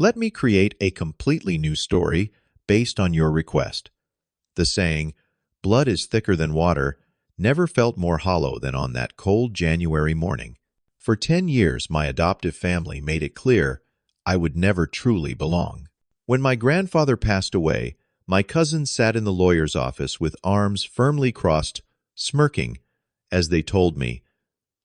Let me create a completely new story based on your request. The saying, "Blood is thicker than water," never felt more hollow than on that cold January morning. For 10 years, my adoptive family made it clear I would never truly belong. When my grandfather passed away, my cousins sat in the lawyer's office with arms firmly crossed, smirking, as they told me,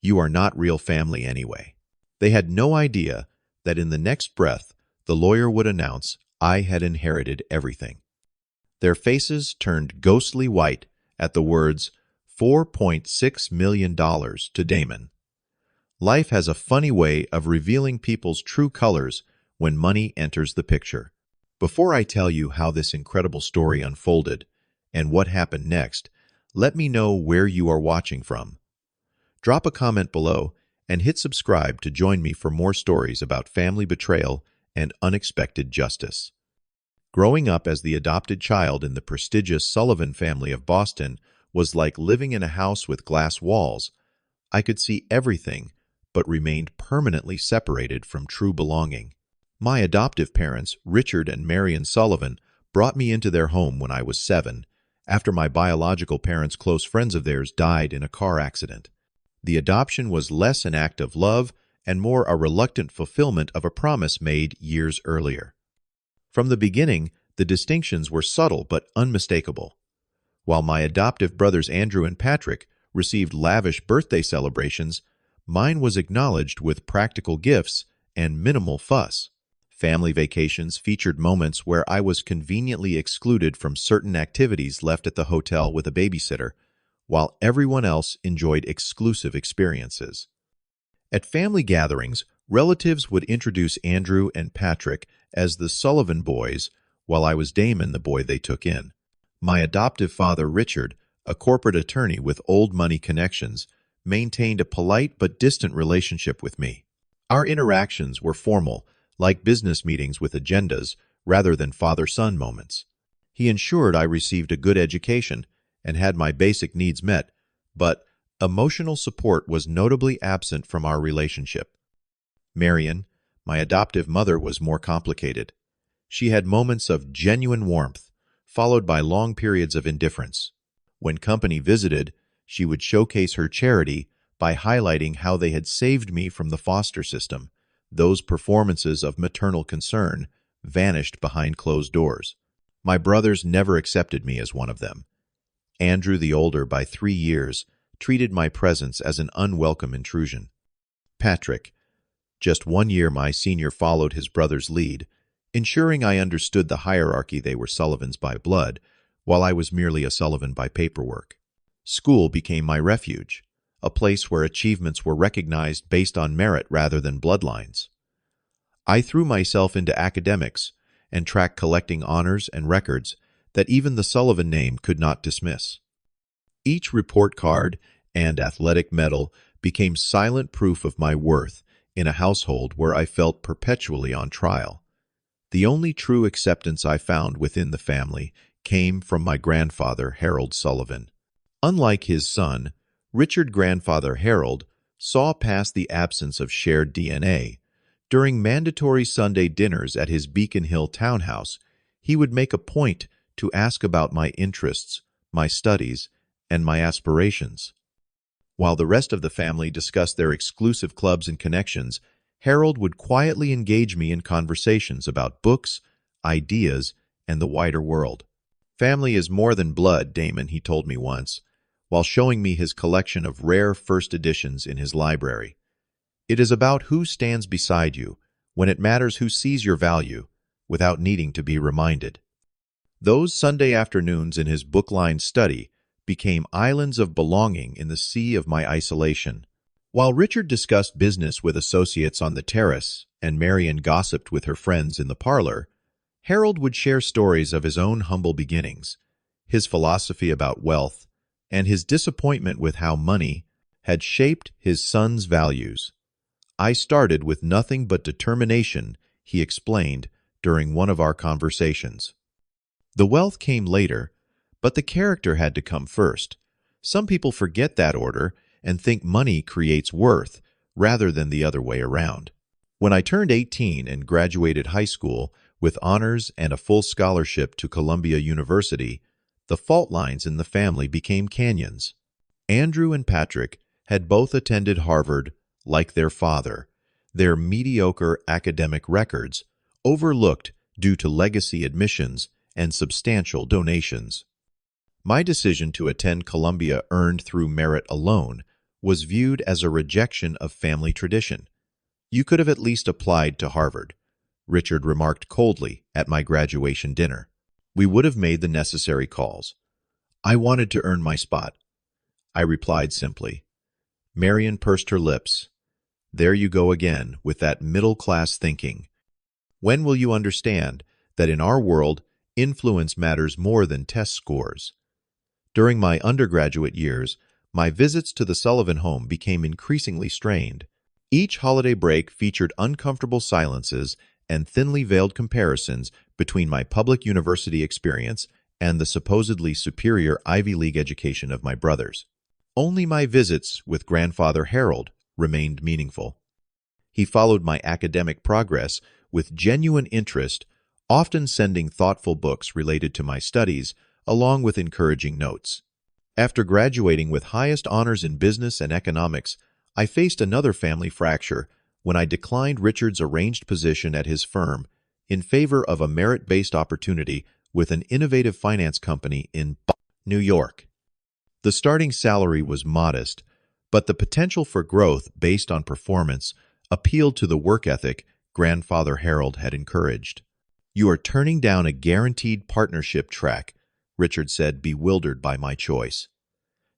"You are not real family anyway." They had no idea that in the next breath, the lawyer would announce I had inherited everything. Their faces turned ghostly white at the words $4.6 million to Damon. Life has a funny way of revealing people's true colors when money enters the picture. Before I tell you how this incredible story unfolded and what happened next, let me know where you are watching from. Drop a comment below and hit subscribe to join me for more stories about family betrayal and unexpected justice. Growing up as the adopted child in the prestigious Sullivan family of Boston was like living in a house with glass walls. I could see everything, but remained permanently separated from true belonging. My adoptive parents, Richard and Marion Sullivan, brought me into their home when I was 7, after my biological parents' close friends of theirs died in a car accident. The adoption was less an act of love and more a reluctant fulfillment of a promise made years earlier. From the beginning, the distinctions were subtle but unmistakable. While my adoptive brothers Andrew and Patrick received lavish birthday celebrations, mine was acknowledged with practical gifts and minimal fuss. Family vacations featured moments where I was conveniently excluded from certain activities left at the hotel with a babysitter, while everyone else enjoyed exclusive experiences. At family gatherings, relatives would introduce Andrew and Patrick as the Sullivan boys, while I was Damon, the boy they took in. My adoptive father, Richard, a corporate attorney with old money connections, maintained a polite but distant relationship with me. Our interactions were formal, like business meetings with agendas, rather than father-son moments. He ensured I received a good education and had my basic needs met, but emotional support was notably absent from our relationship. Marion, my adoptive mother, was more complicated. She had moments of genuine warmth, followed by long periods of indifference. When company visited, she would showcase her charity by highlighting how they had saved me from the foster system. Those performances of maternal concern vanished behind closed doors. My brothers never accepted me as one of them. Andrew, the older by 3 years, treated my presence as an unwelcome intrusion. Patrick, just 1 year my senior, followed his brother's lead, ensuring I understood the hierarchy. They were Sullivans by blood, while I was merely a Sullivan by paperwork. School became my refuge, a place where achievements were recognized based on merit rather than bloodlines. I threw myself into academics and track collecting honors and records that even the Sullivan name could not dismiss. Each report card and athletic medal became silent proof of my worth in a household where I felt perpetually on trial. The only true acceptance I found within the family came from my grandfather, Harold Sullivan. Unlike his son, Richard, grandfather Harold, saw past the absence of shared DNA. During mandatory Sunday dinners at his Beacon Hill townhouse, he would make a point to ask about my interests, my studies, and my aspirations. While the rest of the family discussed their exclusive clubs and connections, Harold would quietly engage me in conversations about books, ideas, and the wider world. "Family is more than blood, Damon," he told me once, while showing me his collection of rare first editions in his library. "It is about who stands beside you, when it matters who sees your value, without needing to be reminded." Those Sunday afternoons in his book-lined study became islands of belonging in the sea of my isolation. While Richard discussed business with associates on the terrace and Marion gossiped with her friends in the parlor, Harold would share stories of his own humble beginnings, his philosophy about wealth, and his disappointment with how money had shaped his son's values. "I started with nothing but determination," he explained during one of our conversations. "The wealth came later, but the character had to come first. Some people forget that order and think money creates worth rather than the other way around." When I turned 18 and graduated high school with honors and a full scholarship to Columbia University, the fault lines in the family became canyons. Andrew and Patrick had both attended Harvard like their father, their mediocre academic records overlooked due to legacy admissions and substantial donations. My decision to attend Columbia earned through merit alone was viewed as a rejection of family tradition. "You could have at least applied to Harvard," Richard remarked coldly at my graduation dinner. "We would have made the necessary calls." "I wanted to earn my spot," I replied simply. Marian pursed her lips. "There you go again with that middle-class thinking. When will you understand that in our world, influence matters more than test scores?" During my undergraduate years, my visits to the Sullivan home became increasingly strained. Each holiday break featured uncomfortable silences and thinly veiled comparisons between my public university experience and the supposedly superior Ivy League education of my brothers. Only my visits with Grandfather Harold remained meaningful. He followed my academic progress with genuine interest, often sending thoughtful books related to my studies, along with encouraging notes. After graduating with highest honors in business and economics, I faced another family fracture when I declined Richard's arranged position at his firm in favor of a merit-based opportunity with an innovative finance company in New York. The starting salary was modest, but the potential for growth based on performance appealed to the work ethic Grandfather Harold had encouraged. "You are turning down a guaranteed partnership track," Richard said, bewildered by my choice.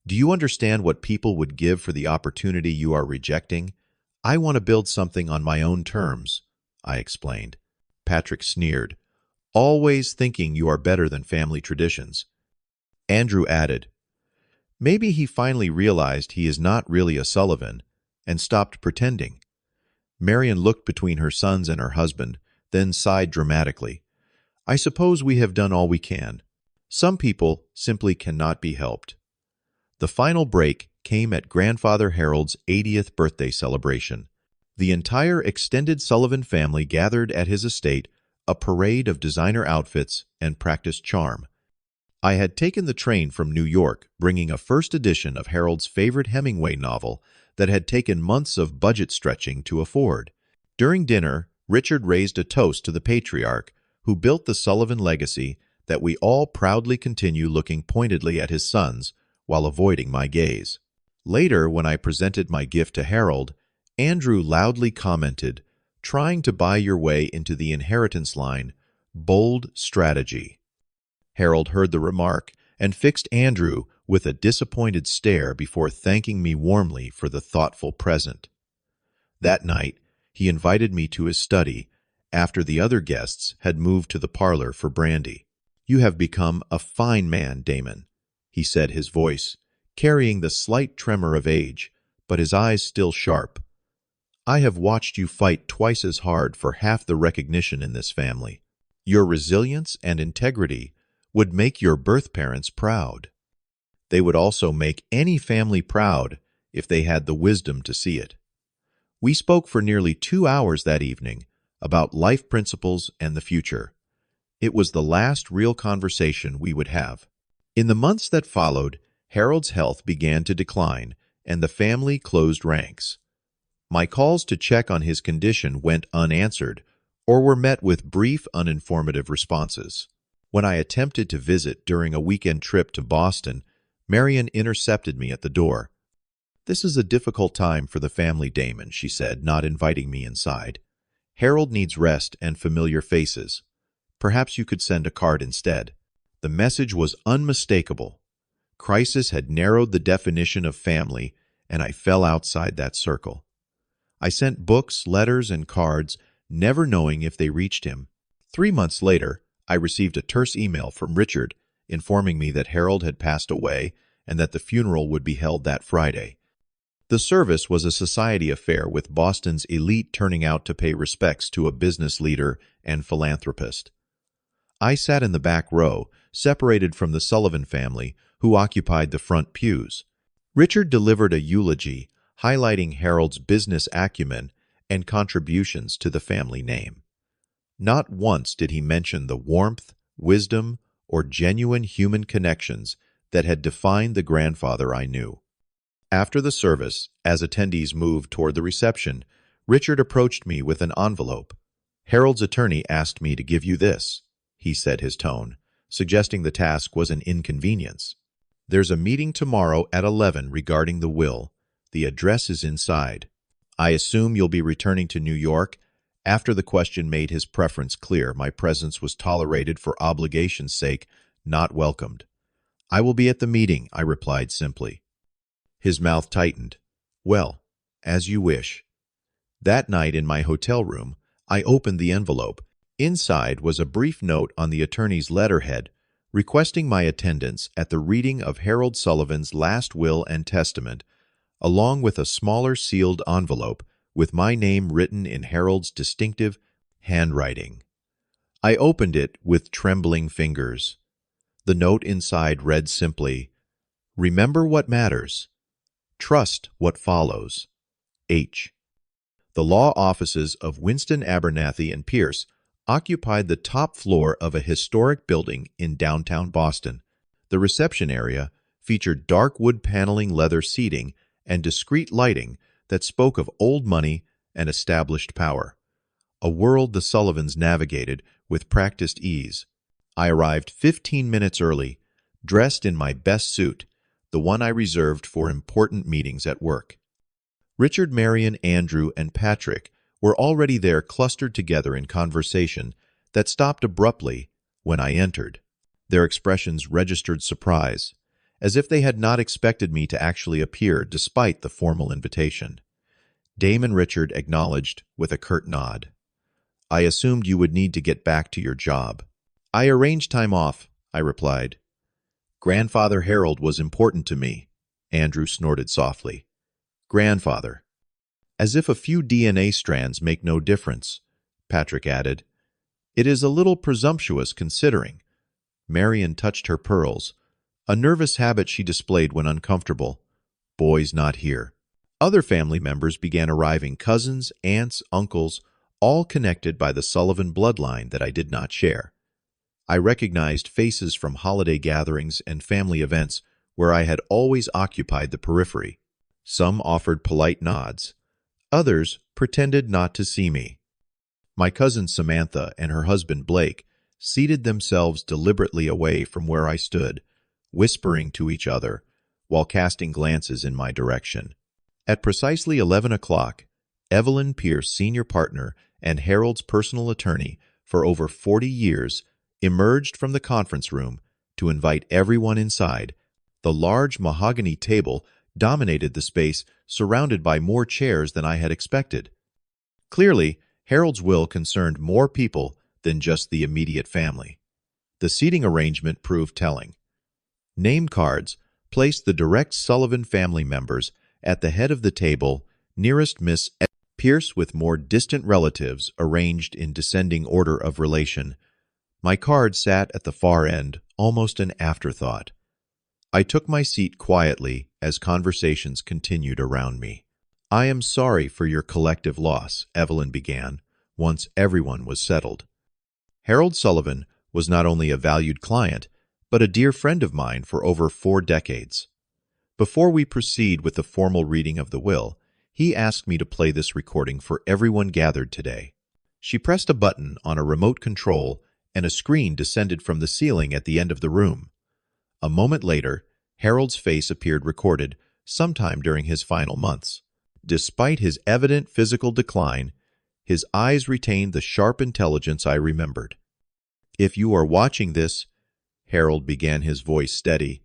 "Do you understand what people would give for the opportunity you are rejecting? I want to build something on my own terms," I explained. Patrick sneered. "Always thinking you are better than family traditions." Andrew added, "Maybe he finally realized he is not really a Sullivan and stopped pretending." Marian looked between her sons and her husband, then sighed dramatically. "I suppose we have done all we can. Some people simply cannot be helped." The final break came at Grandfather Harold's 80th birthday celebration. The entire extended Sullivan family gathered at his estate, a parade of designer outfits and practiced charm. I had taken the train from New York, bringing a first edition of Harold's favorite Hemingway novel that had taken months of budget stretching to afford. During dinner, Richard raised a toast to the patriarch, who built the Sullivan legacy that we all proudly continue, looking pointedly at his sons while avoiding my gaze. Later, when I presented my gift to Harold, Andrew loudly commented, "Trying to buy your way into the inheritance line, bold strategy." Harold heard the remark and fixed Andrew with a disappointed stare before thanking me warmly for the thoughtful present. That night, he invited me to his study after the other guests had moved to the parlor for brandy. "You have become a fine man, Damon," he said, his voice carrying the slight tremor of age, but his eyes still sharp. "I have watched you fight twice as hard for half the recognition in this family. Your resilience and integrity would make your birth parents proud. They would also make any family proud if they had the wisdom to see it." We spoke for nearly 2 hours that evening about life principles and the future. It was the last real conversation we would have. In the months that followed, Harold's health began to decline, and the family closed ranks. My calls to check on his condition went unanswered, or were met with brief, uninformative responses. When I attempted to visit during a weekend trip to Boston, Marian intercepted me at the door. "This is a difficult time for the family, Damon," she said, not inviting me inside. "Harold needs rest and familiar faces. Perhaps you could send a card instead." The message was unmistakable. Crisis had narrowed the definition of family, and I fell outside that circle. I sent books, letters, and cards, never knowing if they reached him. 3 months later, I received a terse email from Richard informing me that Harold had passed away and that the funeral would be held that Friday. The service was a society affair, with Boston's elite turning out to pay respects to a business leader and philanthropist. I sat in the back row, separated from the Sullivan family, who occupied the front pews. Richard delivered a eulogy, highlighting Harold's business acumen and contributions to the family name. Not once did he mention the warmth, wisdom, or genuine human connections that had defined the grandfather I knew. After the service, as attendees moved toward the reception, Richard approached me with an envelope. "Harold's attorney asked me to give you this," he said, his tone suggesting the task was an inconvenience. "There's a meeting tomorrow at 11 regarding the will. The address is inside. I assume you'll be returning to New York." After the question made his preference clear, my presence was tolerated for obligation's sake, not welcomed. "I will be at the meeting," I replied simply. His mouth tightened. "Well, as you wish." That night in my hotel room, I opened the envelope. Inside was a brief note on the attorney's letterhead requesting my attendance at the reading of Harold Sullivan's last will and testament, along with a smaller sealed envelope with my name written in Harold's distinctive handwriting. I opened it with trembling fingers. The note inside read simply, "Remember what matters. Trust what follows. H." The law offices of Winston Abernathy and Pierce occupied the top floor of a historic building in downtown Boston. The reception area featured dark wood paneling, leather seating, and discreet lighting that spoke of old money and established power. A world the Sullivans navigated with practiced ease. I arrived 15 minutes early, dressed in my best suit, the one I reserved for important meetings at work. Richard, Marion, Andrew, and Patrick were already there, clustered together in conversation that stopped abruptly when I entered. Their expressions registered surprise, as if they had not expected me to actually appear despite the formal invitation. Damon Richard acknowledged with a curt nod. "I assumed you would need to get back to your job." "I arranged time off," I replied. "Grandfather Harold was important to me," Andrew snorted softly. "Grandfather." "As if a few DNA strands make no difference," Patrick added. "It is a little presumptuous considering." Marion touched her pearls, a nervous habit she displayed when uncomfortable. "Boys not here." Other family members began arriving, cousins, aunts, uncles, all connected by the Sullivan bloodline that I did not share. I recognized faces from holiday gatherings and family events where I had always occupied the periphery. Some offered polite nods. Others pretended not to see me. My cousin Samantha and her husband Blake seated themselves deliberately away from where I stood, whispering to each other while casting glances in my direction. At precisely 11 o'clock, Evelyn Pierce, senior partner and Harold's personal attorney for over 40 years, emerged from the conference room to invite everyone inside. The large mahogany table dominated the space, surrounded by more chairs than I had expected. Clearly, Harold's will concerned more people than just the immediate family. The seating arrangement proved telling. Name cards placed the direct Sullivan family members at the head of the table, nearest Miss Pierce, with more distant relatives arranged in descending order of relation. My card sat at the far end, almost an afterthought. I took my seat quietly as conversations continued around me. "I am sorry for your collective loss," Evelyn began, once everyone was settled. "Harold Sullivan was not only a valued client, but a dear friend of mine for over 4 decades. Before we proceed with the formal reading of the will, he asked me to play this recording for everyone gathered today." She pressed a button on a remote control, and a screen descended from the ceiling at the end of the room. A moment later, Harold's face appeared recorded sometime during his final months. Despite his evident physical decline, his eyes retained the sharp intelligence I remembered. "If you are watching this," Harold began, his voice steady,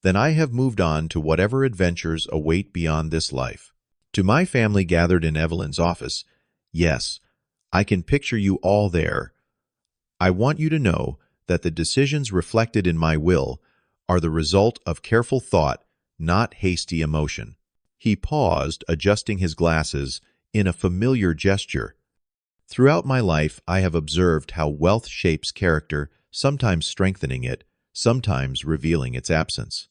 "then I have moved on to whatever adventures await beyond this life." To my family gathered in Evelyn's office, "Yes, I can picture you all there. I want you to know that the decisions reflected in my will are the result of careful thought, not hasty emotion." He paused, adjusting his glasses in a familiar gesture. "Throughout my life, I have observed how wealth shapes character, sometimes strengthening it, sometimes revealing its absence.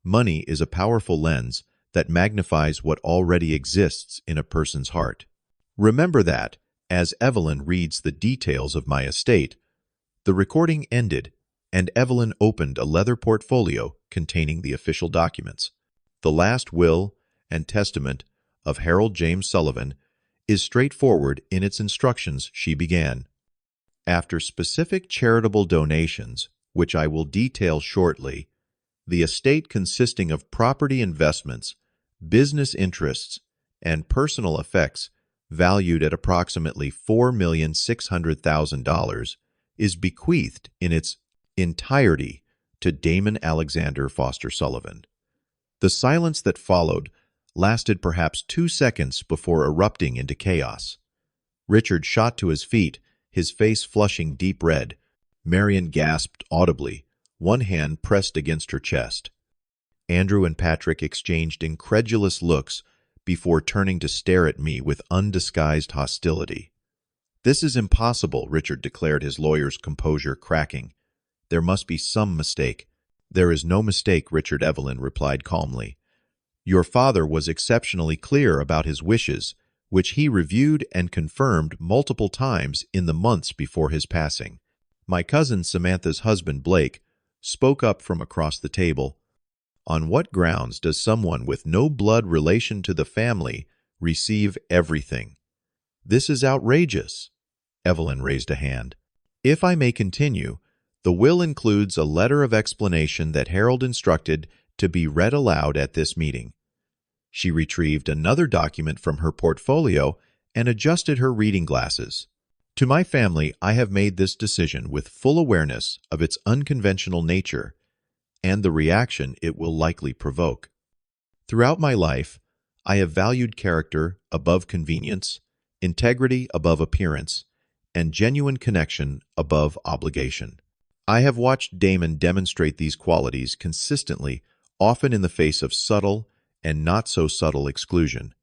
Money is a powerful lens that magnifies what already exists in a person's heart. Remember that, as Evelyn reads the details of my estate, the recording ended, and Evelyn opened a leather portfolio containing the official documents. The last will and testament of Harold James Sullivan is straightforward in its instructions. She began. After specific charitable donations, which I will detail shortly, the estate consisting of property investments, business interests, and personal effects valued at approximately $4,600,000 is bequeathed in its entirety to Damon Alexander Foster Sullivan. The silence that followed lasted perhaps 2 seconds before erupting into chaos. Richard shot to his feet, his face flushing deep red. Marion gasped audibly, one hand pressed against her chest. Andrew and Patrick exchanged incredulous looks before turning to stare at me with undisguised hostility. "This is impossible," Richard declared, his lawyer's composure cracking. "There must be some mistake." "There is no mistake," Richard. Evelyn replied calmly. "Your father was exceptionally clear about his wishes, which he reviewed and confirmed multiple times in the months before his passing." My cousin Samantha's husband, Blake, spoke up from across the table. "On what grounds does someone with no blood relation to the family receive everything? This is outrageous." Evelyn raised a hand. "If I may continue, the will includes a letter of explanation that Harold instructed to be read aloud at this meeting." She retrieved another document from her portfolio and adjusted her reading glasses. "To my family, I have made this decision with full awareness of its unconventional nature and the reaction it will likely provoke. Throughout my life, I have valued character above convenience, integrity above appearance, and genuine connection above obligation. I have watched Damon demonstrate these qualities consistently, often in the face of subtle and not-so-subtle exclusion."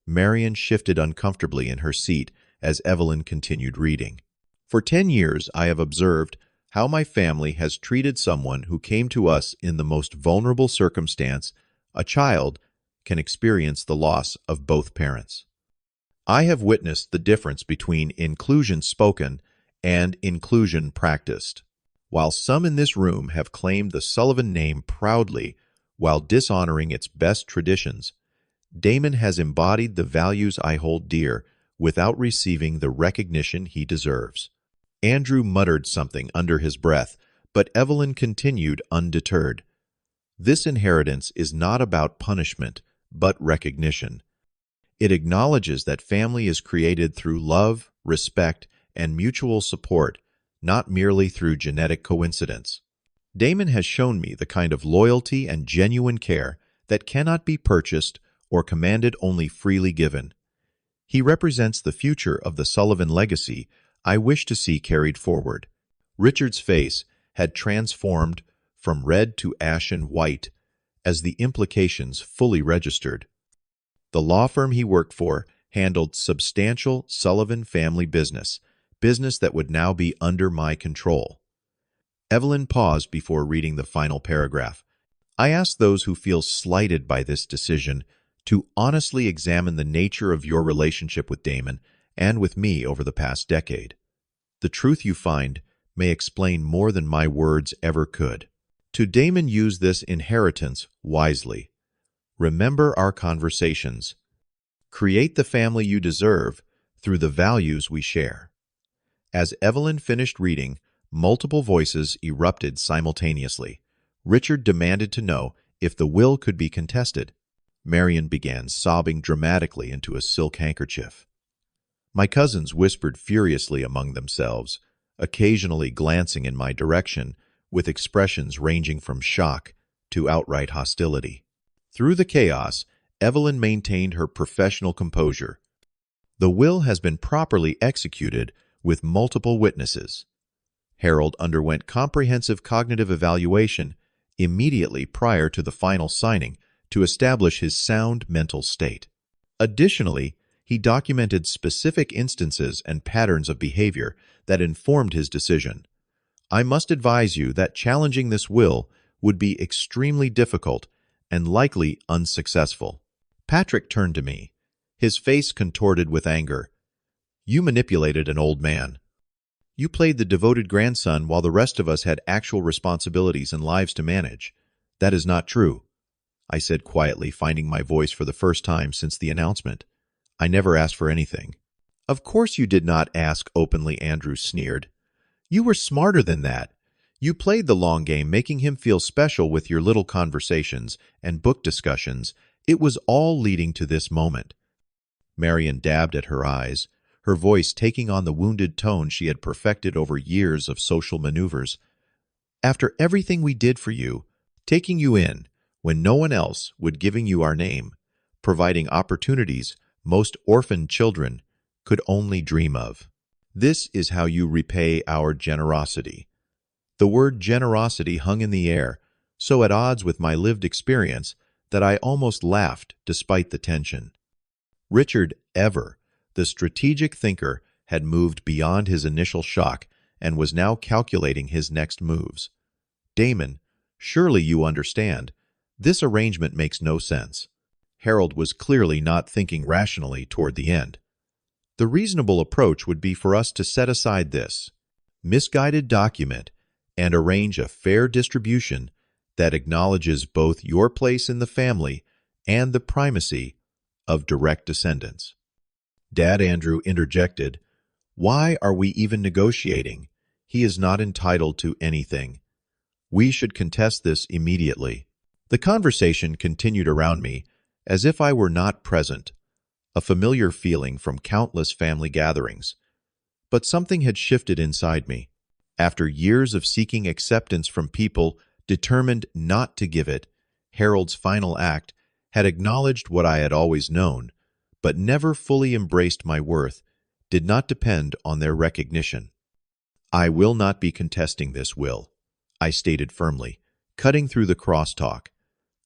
Marion shifted uncomfortably in her seat as Evelyn continued reading. "For 10 years, I have observed how my family has treated someone who came to us in the most vulnerable circumstance a child can experience, the loss of both parents. I have witnessed the difference between inclusion spoken and inclusion practiced. While some in this room have claimed the Sullivan name proudly while dishonoring its best traditions, Damon has embodied the values I hold dear without receiving the recognition he deserves." Andrew muttered something under his breath, but Evelyn continued undeterred. "This inheritance is not about punishment, but recognition. It acknowledges that family is created through love, respect, and mutual support, not merely through genetic coincidence. Damon has shown me the kind of loyalty and genuine care that cannot be purchased or commanded, only freely given. He represents the future of the Sullivan legacy I wish to see carried forward." Richard's face had transformed from red to ashen white as the implications fully registered. The law firm he worked for handled substantial Sullivan family business that would now be under my control. Evelyn paused before reading the final paragraph. "I ask those who feel slighted by this decision to honestly examine the nature of your relationship with Damon and with me over the past decade. The truth you find may explain more than my words ever could. To Damon, use this inheritance wisely. Remember our conversations. Create the family you deserve through the values we share." As Evelyn finished reading, multiple voices erupted simultaneously. Richard demanded to know if the will could be contested. Marion began sobbing dramatically into a silk handkerchief. My cousins whispered furiously among themselves, occasionally glancing in my direction with expressions ranging from shock to outright hostility. Through the chaos, Evelyn maintained her professional composure. "The will has been properly executed with multiple witnesses. Harold underwent comprehensive cognitive evaluation immediately prior to the final signing to establish his sound mental state. Additionally, he documented specific instances and patterns of behavior that informed his decision. I must advise you that challenging this will would be extremely difficult and likely unsuccessful." Patrick turned to me, his face contorted with anger. You manipulated an old man. You played the devoted grandson while the rest of us had actual responsibilities and lives to manage. That is not true, I said quietly, finding my voice for the first time since the announcement. I never asked for anything. Of course you did not ask openly, Andrew sneered. You were smarter than that. You played the long game, making him feel special with your little conversations and book discussions. It was all leading to this moment. Marian dabbed at her eyes, her voice taking on the wounded tone she had perfected over years of social maneuvers. After everything we did for you, taking you in when no one else would, giving you our name, providing opportunities most orphaned children could only dream of. This is how you repay our generosity. The word generosity hung in the air, so at odds with my lived experience that I almost laughed despite the tension. Richard Ever, the strategic thinker, had moved beyond his initial shock and was now calculating his next moves. Damon, surely you understand. This arrangement makes no sense. Harold was clearly not thinking rationally toward the end. The reasonable approach would be for us to set aside this misguided document and arrange a fair distribution that acknowledges both your place in the family and the primacy of direct descendants. Dad, Andrew interjected, Why are we even negotiating? He is not entitled to anything. We should contest this immediately. The conversation continued around me as if I were not present, a familiar feeling from countless family gatherings. But something had shifted inside me. After years of seeking acceptance from people determined not to give it, Harold's final act had acknowledged what I had always known, but never fully embraced my worth, did not depend on their recognition. I will not be contesting this, Will, I stated firmly, cutting through the crosstalk.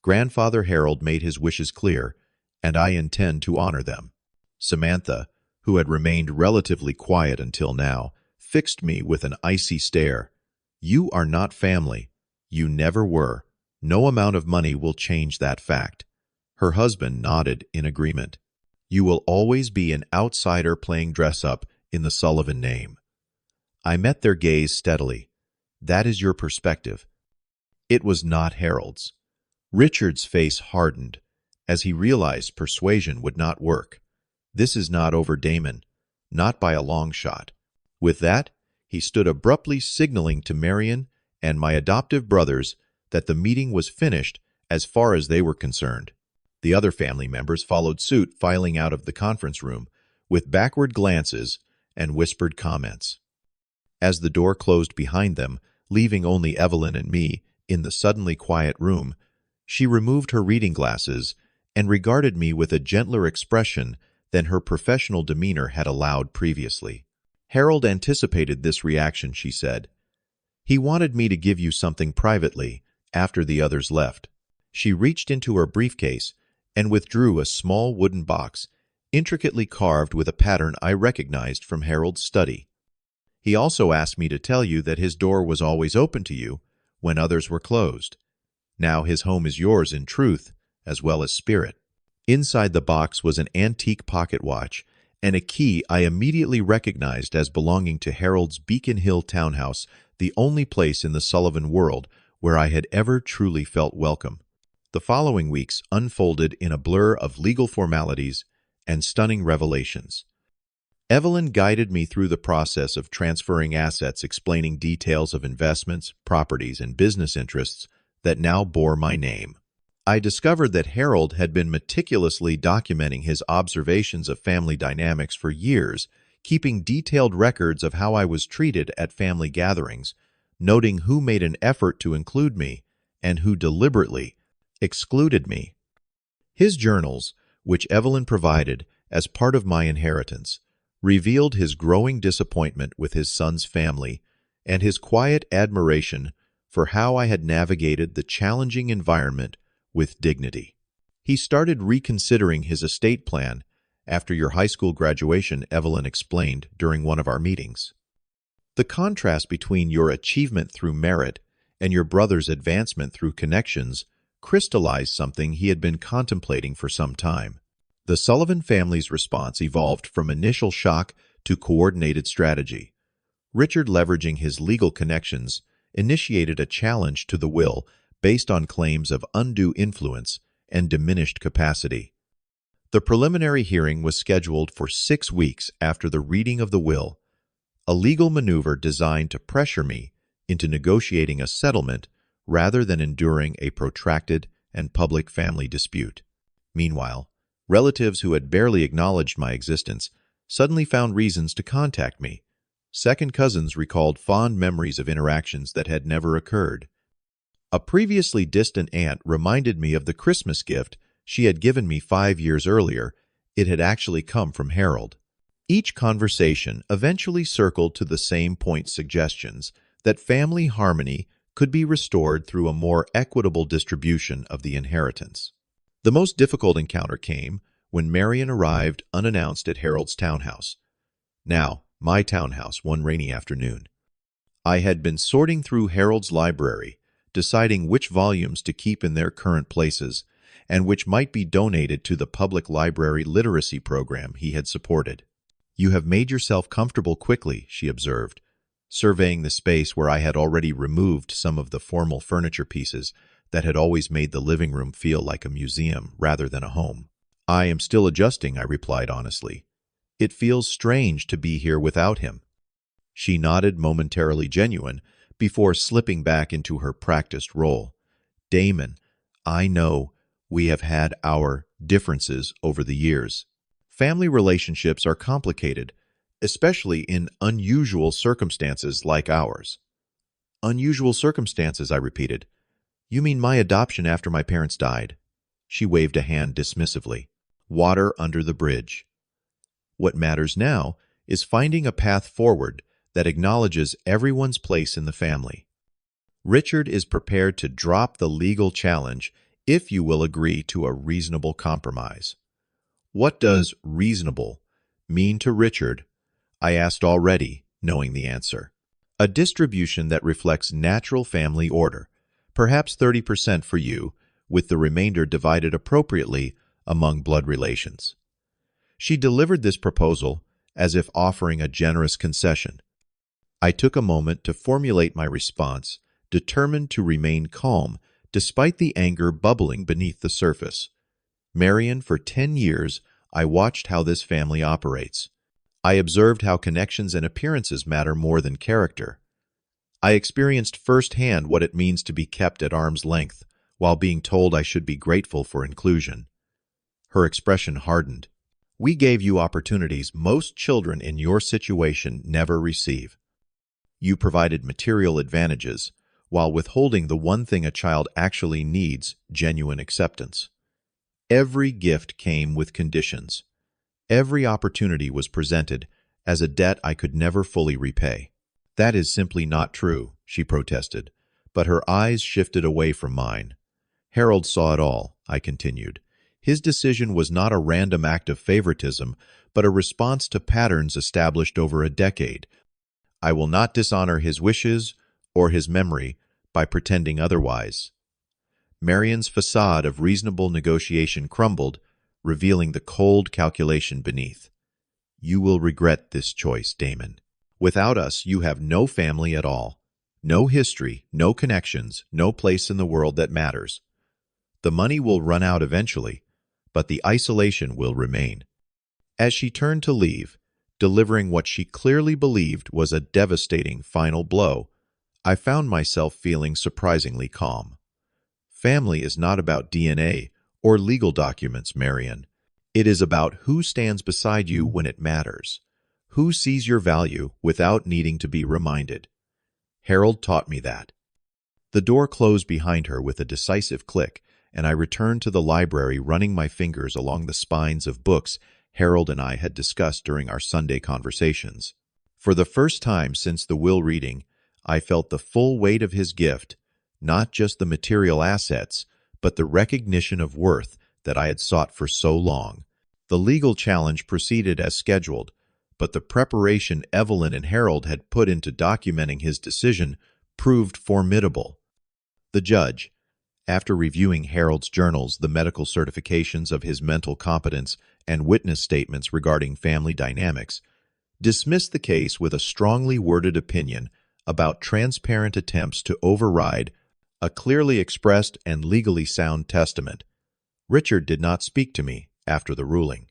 Grandfather Harold made his wishes clear, and I intend to honor them. Samantha, who had remained relatively quiet until now, fixed me with an icy stare. You are not family. You never were. No amount of money will change that fact. Her husband nodded in agreement. You will always be an outsider playing dress-up in the Sullivan name. I met their gaze steadily. That is your perspective. It was not Harold's. Richard's face hardened as he realized persuasion would not work. This is not over, Damon. Not by a long shot. With that, he stood abruptly, signaling to Marian and my adoptive brothers that the meeting was finished as far as they were concerned. The other family members followed suit, filing out of the conference room with backward glances and whispered comments. As the door closed behind them, leaving only Evelyn and me in the suddenly quiet room, she removed her reading glasses and regarded me with a gentler expression than her professional demeanor had allowed previously. Harold anticipated this reaction, she said. He wanted me to give you something privately after the others left. She reached into her briefcase and withdrew a small wooden box, intricately carved with a pattern I recognized from Harold's study. He also asked me to tell you that his door was always open to you when others were closed. Now his home is yours in truth as well as spirit. Inside the box was an antique pocket watch and a key I immediately recognized as belonging to Harold's Beacon Hill townhouse, the only place in the Sullivan world where I had ever truly felt welcome. The following weeks unfolded in a blur of legal formalities and stunning revelations. Evelyn guided me through the process of transferring assets, explaining details of investments, properties, and business interests that now bore my name. I discovered that Harold had been meticulously documenting his observations of family dynamics for years, keeping detailed records of how I was treated at family gatherings, noting who made an effort to include me and who deliberately excluded me. His journals, which Evelyn provided as part of my inheritance, revealed his growing disappointment with his son's family and his quiet admiration for how I had navigated the challenging environment with dignity. He started reconsidering his estate plan after your high school graduation, Evelyn explained during one of our meetings. The contrast between your achievement through merit and your brother's advancement through connections crystallized something he had been contemplating for some time. The Sullivan family's response evolved from initial shock to coordinated strategy. Richard, leveraging his legal connections, initiated a challenge to the will based on claims of undue influence and diminished capacity. The preliminary hearing was scheduled for 6 weeks after the reading of the will, a legal maneuver designed to pressure me into negotiating a settlement rather than enduring a protracted and public family dispute. Meanwhile, relatives who had barely acknowledged my existence suddenly found reasons to contact me. Second cousins recalled fond memories of interactions that had never occurred. A previously distant aunt reminded me of the Christmas gift she had given me 5 years earlier. It had actually come from Harold. Each conversation eventually circled to the same point: suggestions that family harmony could be restored through a more equitable distribution of the inheritance. The most difficult encounter came when Marion arrived unannounced at Harold's townhouse. Now, my townhouse, one rainy afternoon. I had been sorting through Harold's library, deciding which volumes to keep in their current places and which might be donated to the public library literacy program he had supported. "You have made yourself comfortable quickly," she observed, surveying the space where I had already removed some of the formal furniture pieces that had always made the living room feel like a museum rather than a home. "I am still adjusting," I replied honestly. "It feels strange to be here without him." She nodded, momentarily genuine, before slipping back into her practiced role. "Damon, I know we have had our differences over the years. Family relationships are complicated, especially in unusual circumstances like ours." "Unusual circumstances," I repeated. "You mean my adoption after my parents died?" She waved a hand dismissively. "Water under the bridge. What matters now is finding a path forward that acknowledges everyone's place in the family. Richard is prepared to drop the legal challenge if you will agree to a reasonable compromise." "What does reasonable mean to Richard?" I asked, already knowing the answer. "A distribution that reflects natural family order, perhaps 30% for you, with the remainder divided appropriately among blood relations." She delivered this proposal as if offering a generous concession. I took a moment to formulate my response, determined to remain calm despite the anger bubbling beneath the surface. "Marion, for 10 years, I watched how this family operates. I observed how connections and appearances matter more than character. I experienced firsthand what it means to be kept at arm's length while being told I should be grateful for inclusion." Her expression hardened. "We gave you opportunities most children in your situation never receive. You provided material advantages while withholding the one thing a child actually needs: genuine acceptance. Every gift came with conditions. Every opportunity was presented as a debt I could never fully repay." "That is simply not true," she protested, but her eyes shifted away from mine. "Harold saw it all," I continued. "His decision was not a random act of favoritism, but a response to patterns established over a decade. I will not dishonor his wishes or his memory by pretending otherwise." Marion's facade of reasonable negotiation crumbled, revealing the cold calculation beneath. "You will regret this choice, Damon. Without us, you have no family at all. No history, no connections, no place in the world that matters. The money will run out eventually, but the isolation will remain." As she turned to leave, delivering what she clearly believed was a devastating final blow, I found myself feeling surprisingly calm. Family is not about DNA or legal documents, Marion. It is about who stands beside you when it matters, who sees your value without needing to be reminded. Harold taught me that. The door closed behind her with a decisive click, and I returned to the library, running my fingers along the spines of books Harold and I had discussed during our Sunday conversations. For the first time since the will reading, I felt the full weight of his gift, not just the material assets, but the recognition of worth that I had sought for so long. The legal challenge proceeded as scheduled, but the preparation Evelyn and Harold had put into documenting his decision proved formidable. The judge, after reviewing Harold's journals, the medical certifications of his mental competence, and witness statements regarding family dynamics, dismissed the case with a strongly worded opinion about transparent attempts to override a clearly expressed and legally sound testament. Richard did not speak to me after the ruling.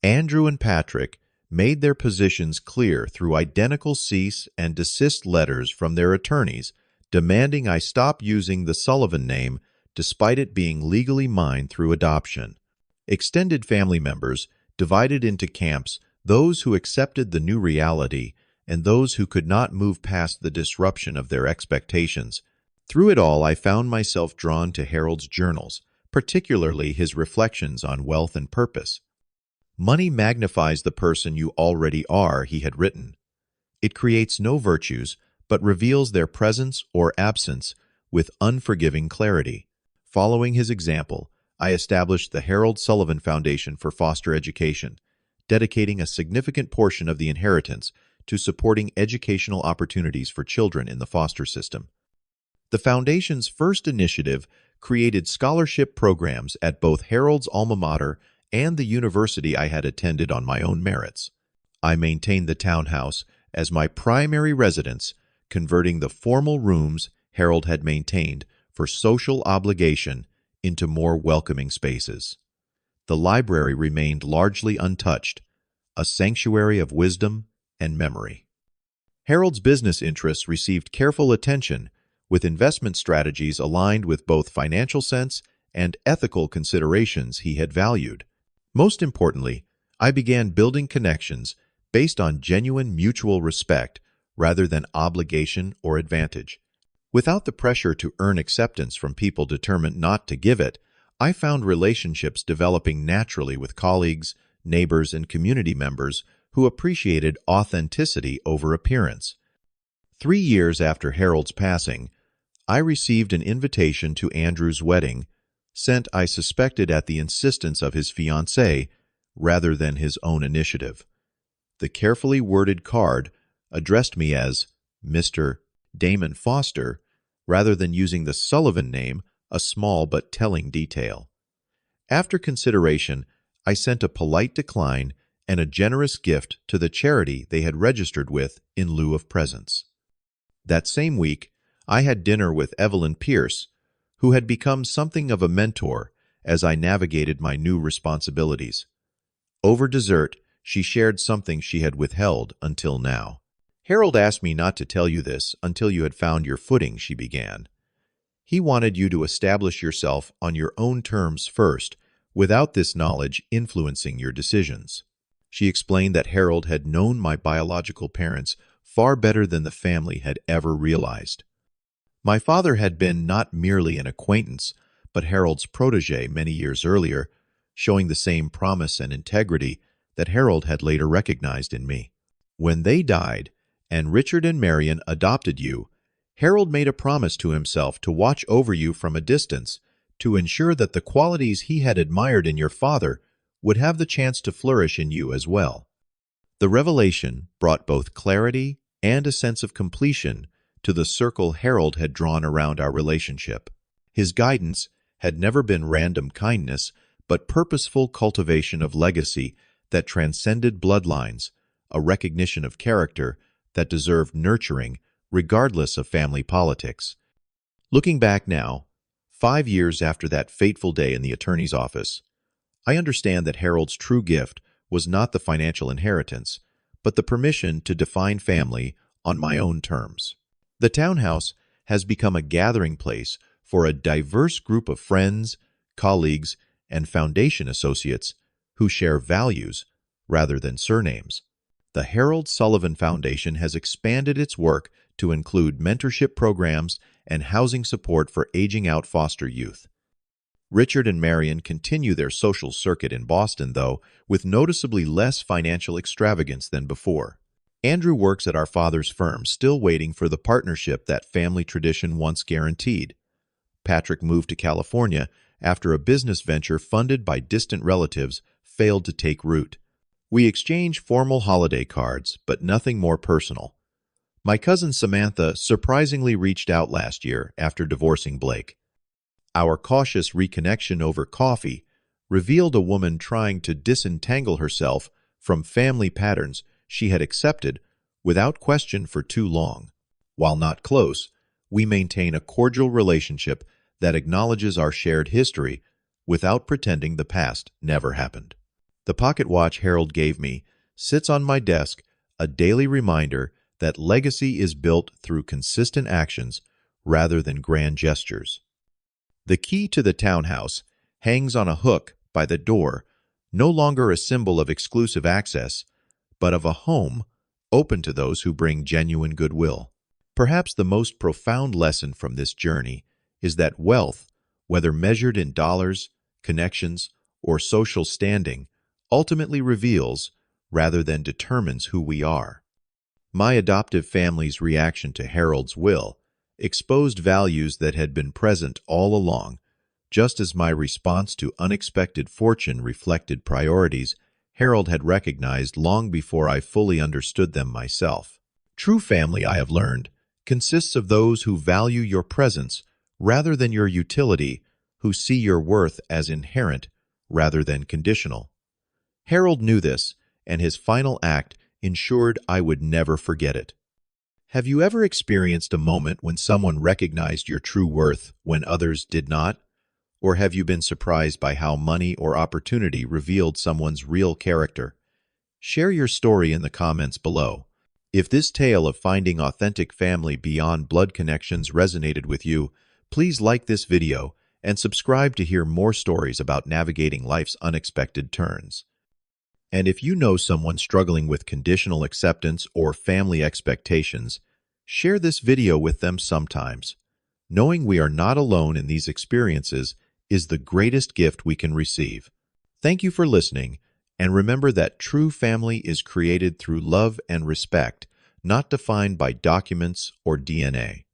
Andrew and Patrick made their positions clear through identical cease and desist letters from their attorneys, demanding I stop using the Sullivan name despite it being legally mine through adoption. Extended family members divided into camps those who accepted the new reality and those who could not move past the disruption of their expectations. Through it all, I found myself drawn to Harold's journals, particularly his reflections on wealth and purpose. Money magnifies the person you already are, he had written. It creates no virtues, but reveals their presence or absence with unforgiving clarity. Following his example, I established the Harold Sullivan Foundation for Foster Education, dedicating a significant portion of the inheritance to supporting educational opportunities for children in the foster system. The Foundation's first initiative created scholarship programs at both Harold's alma mater and the university I had attended on my own merits. I maintained the townhouse as my primary residence, converting the formal rooms Harold had maintained for social obligation into more welcoming spaces. The library remained largely untouched, a sanctuary of wisdom and memory. Harold's business interests received careful attention, with investment strategies aligned with both financial sense and ethical considerations he had valued. Most importantly, I began building connections based on genuine mutual respect rather than obligation or advantage. Without the pressure to earn acceptance from people determined not to give it, I found relationships developing naturally with colleagues, neighbors, and community members who appreciated authenticity over appearance. 3 years after Harold's passing, I received an invitation to Andrew's wedding, sent I suspected at the insistence of his fiancée rather than his own initiative. The carefully worded card addressed me as Mr. Damon Foster rather than using the Sullivan name, a small but telling detail. After consideration, I sent a polite decline and a generous gift to the charity they had registered with in lieu of presents. That same week, I had dinner with Evelyn Pierce, who had become something of a mentor as I navigated my new responsibilities. Over dessert, she shared something she had withheld until now. Harold asked me not to tell you this until you had found your footing, she began. He wanted you to establish yourself on your own terms first, without this knowledge influencing your decisions. She explained that Harold had known my biological parents far better than the family had ever realized. My father had been not merely an acquaintance, but Harold's protege many years earlier, showing the same promise and integrity that Harold had later recognized in me. When they died, and Richard and Marion adopted you, Harold made a promise to himself to watch over you from a distance, to ensure that the qualities he had admired in your father would have the chance to flourish in you as well. The revelation brought both clarity and a sense of completion to the circle Harold had drawn around our relationship. His guidance had never been random kindness, but purposeful cultivation of legacy that transcended bloodlines, a recognition of character that deserved nurturing regardless of family politics. Looking back now, 5 years after that fateful day in the attorney's office, I understand that Harold's true gift was not the financial inheritance, but the permission to define family on my own terms. The townhouse has become a gathering place for a diverse group of friends, colleagues, and foundation associates who share values rather than surnames. The Harold Sullivan Foundation has expanded its work to include mentorship programs and housing support for aging-out foster youth. Richard and Marion continue their social circuit in Boston, though, with noticeably less financial extravagance than before. Andrew works at our father's firm, still waiting for the partnership that family tradition once guaranteed. Patrick moved to California after a business venture funded by distant relatives failed to take root. We exchange formal holiday cards, but nothing more personal. My cousin Samantha surprisingly reached out last year after divorcing Blake. Our cautious reconnection over coffee revealed a woman trying to disentangle herself from family patterns she had accepted without question for too long. While not close, we maintain a cordial relationship that acknowledges our shared history without pretending the past never happened. The pocket watch Harold gave me sits on my desk, a daily reminder that legacy is built through consistent actions rather than grand gestures. The key to the townhouse hangs on a hook by the door, no longer a symbol of exclusive access, but of a home open to those who bring genuine goodwill. Perhaps the most profound lesson from this journey is that wealth, whether measured in dollars, connections, or social standing, ultimately reveals rather than determines who we are. My adoptive family's reaction to Harold's will exposed values that had been present all along, just as my response to unexpected fortune reflected priorities Harold had recognized long before I fully understood them myself. True family, I have learned, consists of those who value your presence rather than your utility, who see your worth as inherent rather than conditional. Harold knew this, and his final act ensured I would never forget it. Have you ever experienced a moment when someone recognized your true worth when others did not? Or have you been surprised by how money or opportunity revealed someone's real character? Share your story in the comments below. If this tale of finding authentic family beyond blood connections resonated with you, please like this video and subscribe to hear more stories about navigating life's unexpected turns. And if you know someone struggling with conditional acceptance or family expectations, share this video with them sometimes. Knowing we are not alone in these experiences is the greatest gift we can receive. Thank you for listening, and remember that true family is created through love and respect, not defined by documents or DNA.